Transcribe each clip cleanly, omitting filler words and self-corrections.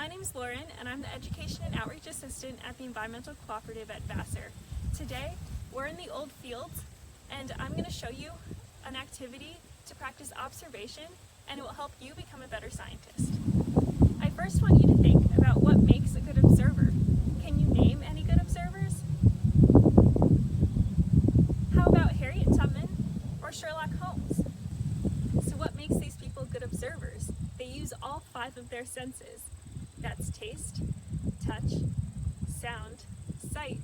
My name is Lauren, and I'm the Education and Outreach Assistant at the Environmental Cooperative at Vassar. Today, we're in the old fields, and I'm going to show you an activity to practice observation, and it will help you become a better scientist. I first want you to think about what makes a good observer. Can you name any good observers? How about Harriet Tubman or Sherlock Holmes? So what makes these people good observers? They use all 5 of their senses. That's taste, touch, sound, sight,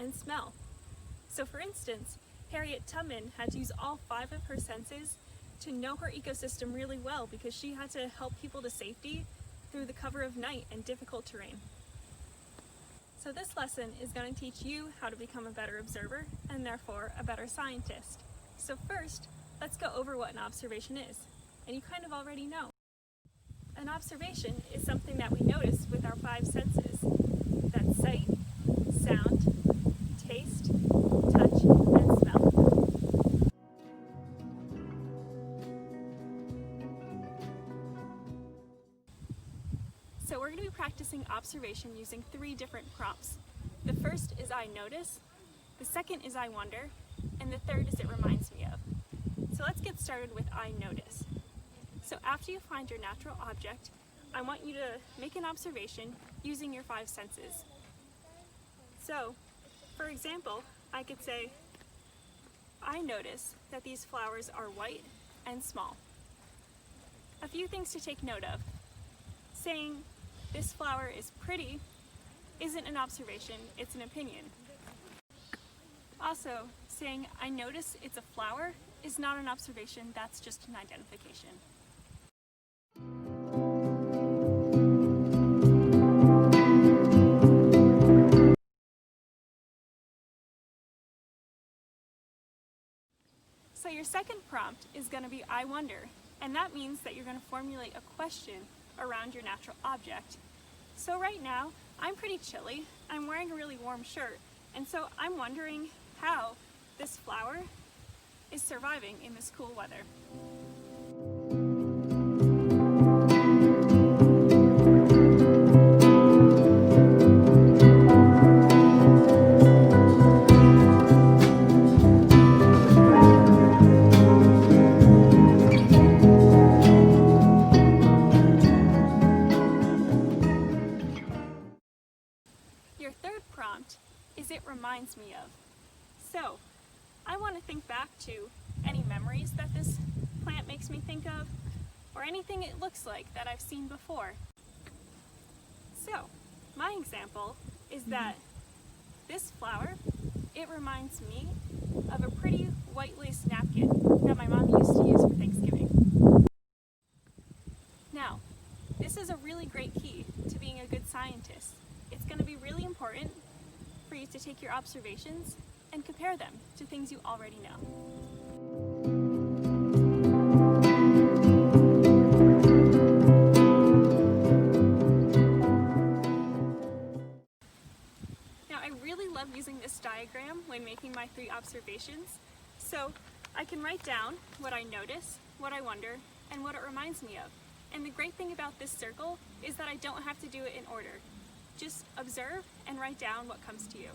and smell. So for instance, Harriet Tubman had to use all 5 of her senses to know her ecosystem really well because she had to help people to safety through the cover of night and difficult terrain. So this lesson is going to teach you how to become a better observer and therefore a better scientist. So first, let's go over what an observation is. And you kind of already know. An observation is something that we notice with our 5 senses. That's sight, sound, taste, touch, and smell. So we're going to be practicing observation using 3 different prompts. The first is I notice, the second is I wonder, and the third is it reminds me of. So let's get started with I notice. So after you find your natural object, I want you to make an observation using your 5 senses. So, for example, I could say, I notice that these flowers are white and small. A few things to take note of. Saying, this flower is pretty isn't an observation, it's an opinion. Also, saying, I notice it's a flower is not an observation, that's just an identification. So your second prompt is going to be I wonder, and that means that you're going to formulate a question around your natural object. So right now, I'm pretty chilly, I'm wearing a really warm shirt, and so I'm wondering how this flower is surviving in this cool weather. Your third prompt is it reminds me of. So, I want to think back to any memories that this plant makes me think of, or anything it looks like that I've seen before. So, my example is that this flower, it reminds me of a pretty white lace napkin that my mom used to use for Thanksgiving. Now, this is a really great key to being a good scientist. It's going to be really important for you to take your observations and compare them to things you already know. Now, I really love using this diagram when making my 3 observations, so I can write down what I notice, what I wonder, and what it reminds me of. And the great thing about this circle is that I don't have to do it in order. Just observe and write down what comes to you.